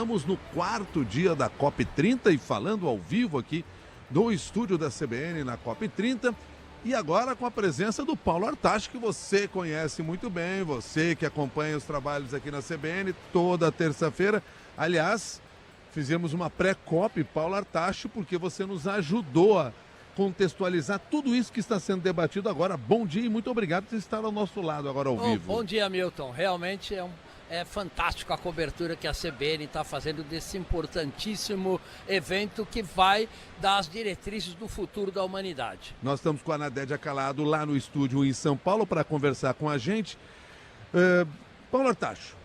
Estamos no quarto dia da COP30 e falando ao vivo aqui do estúdio da CBN na COP30 e agora com a presença do Paulo Artacho, que você conhece muito bem, você que acompanha os trabalhos aqui na CBN toda terça-feira. Aliás, fizemos uma pré-COP, Paulo Artacho, porque você nos ajudou a contextualizar tudo isso que está sendo debatido agora. Bom dia e muito obrigado por estar ao nosso lado agora ao vivo. Bom dia, Milton. Realmente é fantástico a cobertura que a CBN está fazendo desse importantíssimo evento que vai dar as diretrizes do futuro da humanidade. Nós estamos com a Nadédia Calado lá no estúdio em São Paulo para conversar com a gente. Paulo Artacho,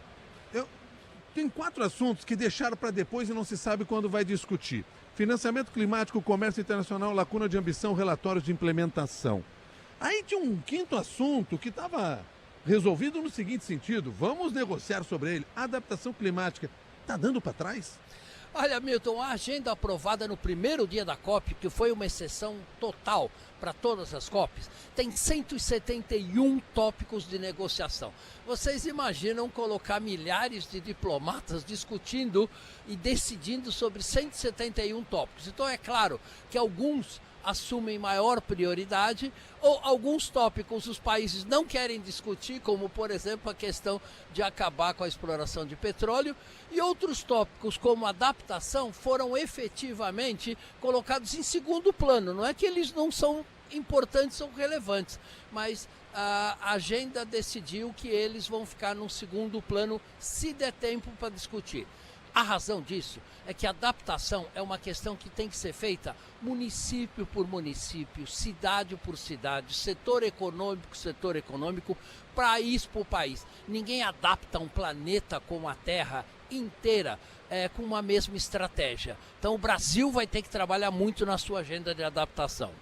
tem 4 assuntos que deixaram para depois e não se sabe quando vai discutir. Financiamento climático, comércio internacional, lacuna de ambição, relatórios de implementação. Aí tinha um 5º assunto que estava resolvido no seguinte sentido: vamos negociar sobre ele. A adaptação climática está dando para trás? Olha, Milton, a agenda aprovada no primeiro dia da COP, que foi uma exceção total para todas as COPs, tem 171 tópicos de negociação. Vocês imaginam colocar milhares de diplomatas discutindo e decidindo sobre 171 tópicos? Então é claro que alguns assumem maior prioridade, ou alguns tópicos os países não querem discutir, como por exemplo a questão de acabar com a exploração de petróleo, e outros tópicos como adaptação foram efetivamente colocados em segundo plano. Não é que eles não são importantes ou relevantes, mas a agenda decidiu que eles vão ficar num segundo plano se der tempo para discutir. A razão disso é que a adaptação é uma questão que tem que ser feita município por município, cidade por cidade, setor econômico, país por país. Ninguém adapta um planeta como a Terra inteira com uma mesma estratégia. Então o Brasil vai ter que trabalhar muito na sua agenda de adaptação.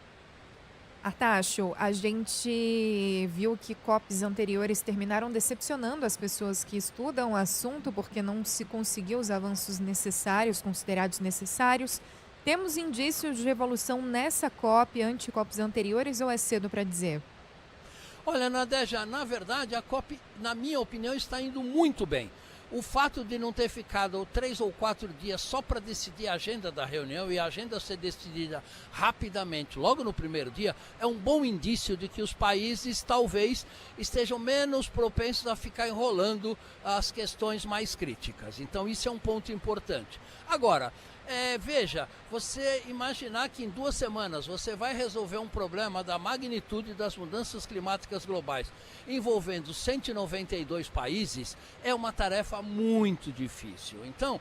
Artacho, a gente viu que COPs anteriores terminaram decepcionando as pessoas que estudam o assunto porque não se conseguiu os avanços necessários, considerados necessários. Temos indícios de evolução nessa COP ante COPs anteriores ou é cedo para dizer? Olha, Nadéja, na verdade a COP, na minha opinião, está indo muito bem. O fato de não ter ficado 3 ou 4 dias só para decidir a agenda da reunião e a agenda ser decidida rapidamente, logo no primeiro dia, é um bom indício de que os países talvez estejam menos propensos a ficar enrolando as questões mais críticas. Então isso é um ponto importante. Agora, veja, você imaginar que em 2 semanas você vai resolver um problema da magnitude das mudanças climáticas globais envolvendo 192 países é uma tarefa muito difícil. Então,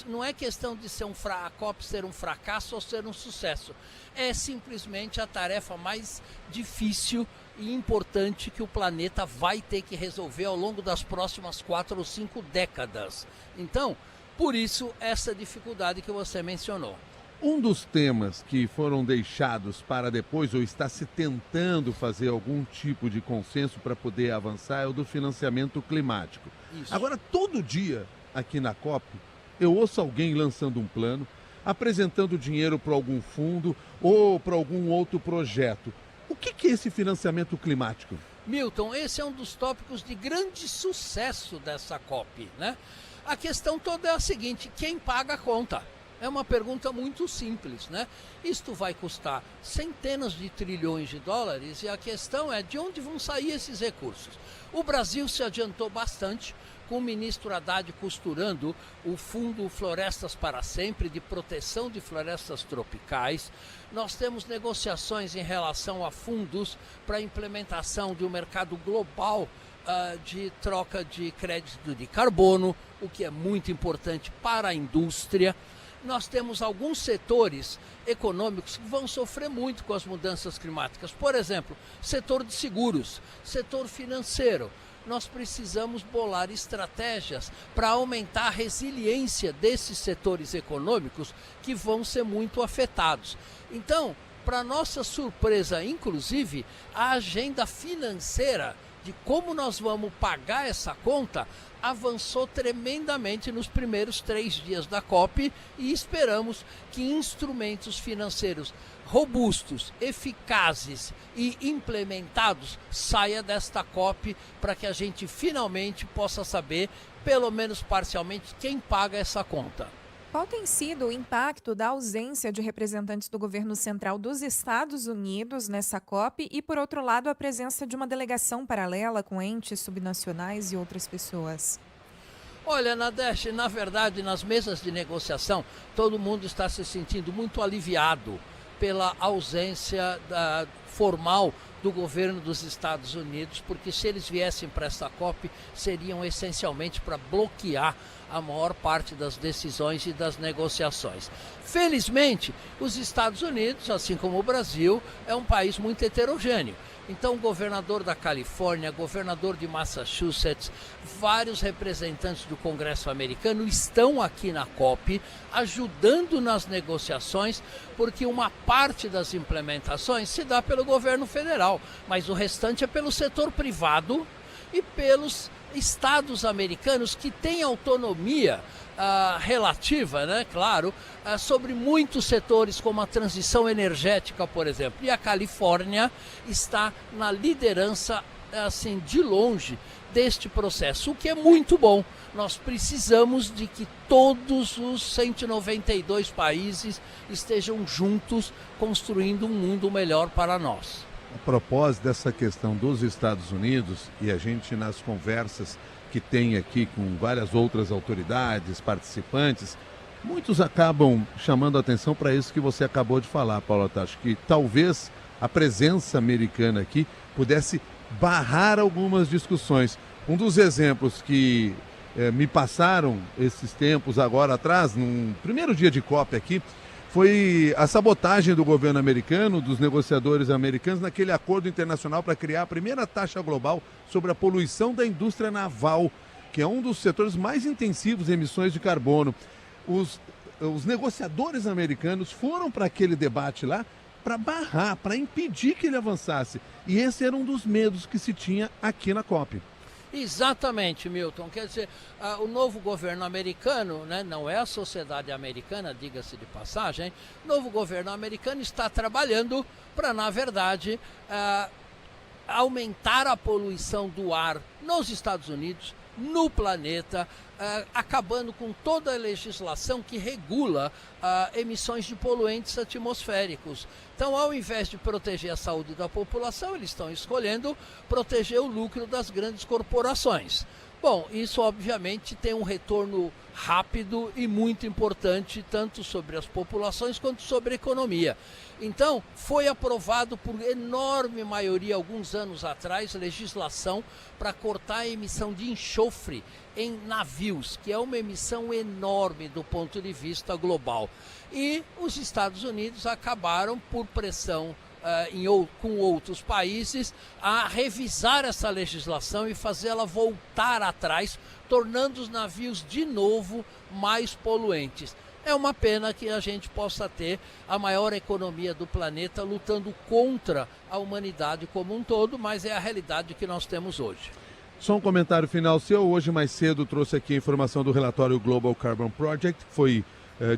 não é questão de ser a COP ser um fracasso ou ser um sucesso. É simplesmente a tarefa mais difícil e importante que o planeta vai ter que resolver ao longo das próximas 4 ou 5 décadas. Então, por isso, essa dificuldade que você mencionou. Um dos temas que foram deixados para depois, ou está se tentando fazer algum tipo de consenso para poder avançar, é o do financiamento climático. Isso. Agora, todo dia aqui na COP, eu ouço alguém lançando um plano, apresentando dinheiro para algum fundo ou para algum outro projeto. O que é esse financiamento climático? Milton, esse é um dos tópicos de grande sucesso dessa COP, né? A questão toda é a seguinte: quem paga a conta? É uma pergunta muito simples, né? Isto vai custar centenas de trilhões de dólares e a questão é de onde vão sair esses recursos. O Brasil se adiantou bastante com o ministro Haddad costurando o Fundo Florestas para Sempre de proteção de florestas tropicais. Nós temos negociações em relação a fundos para a implementação de um mercado global de troca de crédito de carbono, o que é muito importante para a indústria. Nós temos alguns setores econômicos que vão sofrer muito com as mudanças climáticas. Por exemplo, setor de seguros, setor financeiro. Nós precisamos bolar estratégias para aumentar a resiliência desses setores econômicos que vão ser muito afetados. Então, para nossa surpresa, inclusive, a agenda financeira de como nós vamos pagar essa conta avançou tremendamente nos primeiros 3 dias da COP e esperamos que instrumentos financeiros robustos, eficazes e implementados saia desta COP para que a gente finalmente possa saber pelo menos parcialmente, quem paga essa conta. Qual tem sido o impacto da ausência de representantes do governo central dos Estados Unidos nessa COP e, por outro lado, a presença de uma delegação paralela com entes subnacionais e outras pessoas? Olha, Nadege, na verdade, nas mesas de negociação, todo mundo está se sentindo muito aliviado pela ausência formal do governo dos Estados Unidos, porque se eles viessem para essa COP, seriam essencialmente para bloquear a maior parte das decisões e das negociações. Felizmente, os Estados Unidos, assim como o Brasil, é um país muito heterogêneo. Então, o governador da Califórnia, governador de Massachusetts, vários representantes do Congresso americano estão aqui na COP, ajudando nas negociações, porque uma parte das implementações se dá pelo governo federal, mas o restante é pelo setor privado e pelos estados americanos que têm autonomia relativa, né, claro, sobre muitos setores, como a transição energética, por exemplo. E a Califórnia está na liderança, assim, de longe, deste processo, o que é muito bom. Nós precisamos de que todos os 192 países estejam juntos construindo um mundo melhor para nós. A propósito dessa questão dos Estados Unidos, e a gente nas conversas que tem aqui com várias outras autoridades, participantes, muitos acabam chamando a atenção para isso que você acabou de falar, Paulo Artacho, que talvez a presença americana aqui pudesse barrar algumas discussões. Um dos exemplos que me passaram esses tempos agora atrás, no primeiro dia de COP aqui, foi a sabotagem do governo americano, dos negociadores americanos, naquele acordo internacional para criar a primeira taxa global sobre a poluição da indústria naval, que é um dos setores mais intensivos em emissões de carbono. Os negociadores americanos foram para aquele debate lá para barrar, para impedir que ele avançasse. E esse era um dos medos que se tinha aqui na COP. Exatamente, Milton. Quer dizer, o novo governo americano, né, não é a sociedade americana, diga-se de passagem, o novo governo americano está trabalhando para, na verdade, aumentar a poluição do ar nos Estados Unidos, no planeta, acabando com toda a legislação que regula emissões de poluentes atmosféricos. Então, ao invés de proteger a saúde da população, eles estão escolhendo proteger o lucro das grandes corporações. Bom, isso obviamente tem um retorno rápido e muito importante, tanto sobre as populações quanto sobre a economia. Então, foi aprovado por enorme maioria, alguns anos atrás, legislação para cortar a emissão de enxofre em navios, que é uma emissão enorme do ponto de vista global. E os Estados Unidos acabaram, por pressão com outros países, a revisar essa legislação e fazê-la voltar atrás, tornando os navios de novo mais poluentes. É uma pena que a gente possa ter a maior economia do planeta lutando contra a humanidade como um todo, mas é a realidade que nós temos hoje. Só um comentário final seu. Hoje, mais cedo, trouxe aqui a informação do relatório Global Carbon Project, que foi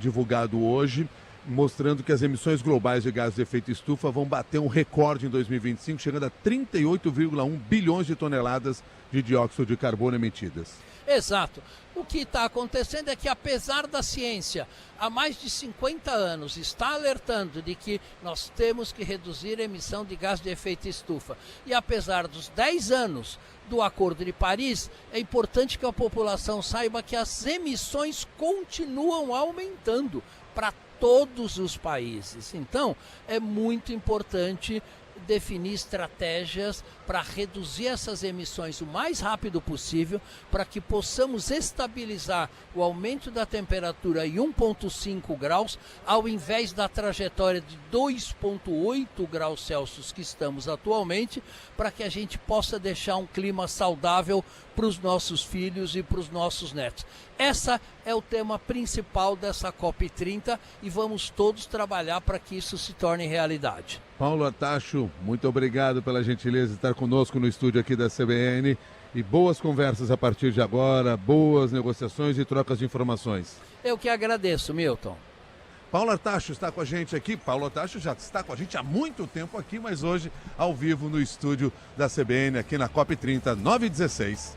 divulgado hoje, mostrando que as emissões globais de gases de efeito estufa vão bater um recorde em 2025, chegando a 38,1 bilhões de toneladas de dióxido de carbono emitidas. Exato. O que está acontecendo é que, apesar da ciência há mais de 50 anos está alertando de que nós temos que reduzir a emissão de gás de efeito estufa, e apesar dos 10 anos do Acordo de Paris, é importante que a população saiba que as emissões continuam aumentando para todos os países. Então, é muito importante definir estratégias para reduzir essas emissões o mais rápido possível, para que possamos estabilizar o aumento da temperatura em 1,5 graus, ao invés da trajetória de 2,8 graus Celsius que estamos atualmente, para que a gente possa deixar um clima saudável para os nossos filhos e para os nossos netos. Essa é o tema principal dessa COP30 e vamos todos trabalhar para que isso se torne realidade. Paulo Artacho, muito obrigado pela gentileza de estar conosco no estúdio aqui da CBN, e boas conversas a partir de agora, boas negociações e trocas de informações. Eu que agradeço, Milton. Paulo Artacho está com a gente aqui. Paulo Artacho já está com a gente há muito tempo aqui, mas hoje ao vivo no estúdio da CBN aqui na COP30 916.